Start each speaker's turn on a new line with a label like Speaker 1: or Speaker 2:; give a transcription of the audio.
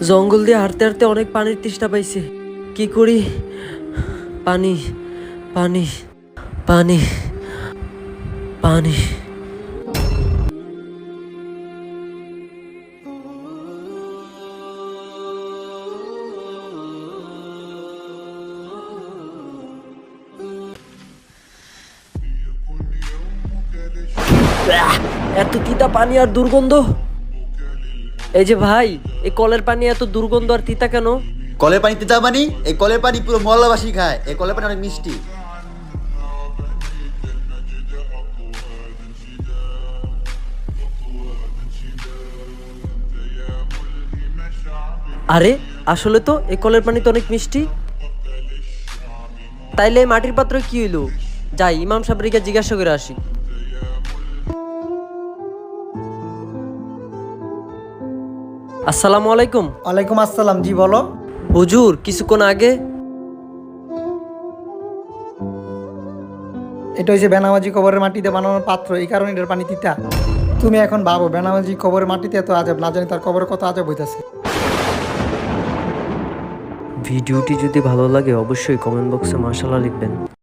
Speaker 1: জঙ্গল দিয়ে হাঁটতে হাঁটতে অনেক পানির তেষ্টা পাইছে। কি করি? পানি, পানি, পানি, পানি। এত তিতা পানি আর দুর্গন্ধ। এই যে ভাই, এই কলের পানি এত দুর্গন্ধ আর তিতা কেন?
Speaker 2: কলের পানি তিতা পানি? এই কলের পানি পুরো মহল্লাবাসী খায়। এই কলের পানি অনেক মিষ্টি।
Speaker 1: আরে আসলে তো এই কলের পানি তো অনেক মিষ্টি। তাইলে এই মাটির পাত্র কি হইলো? যাই ইমাম সাহেবকে জিজ্ঞাসা করে আসি। আসসালামু আলাইকুম।
Speaker 3: ওয়ালাইকুম আসসালাম, জি বলো।
Speaker 1: হুজুর, কিছুক্ষণ আগে
Speaker 3: এটা হচ্ছে বেনামাজি কবরের মাটিতে বানানোর পাত্র, এই কারণে এটার পানি তিতা। তুমি এখন ভাবো বেনামাজি কবরের মাটিতে এত আজব, না জানি তার কবরে কত আজব হইতাছে।
Speaker 1: ভিডিওটি যদি ভালো লাগে অবশ্যই কমেন্ট বক্সে মাশাআল্লাহ লিখবেন।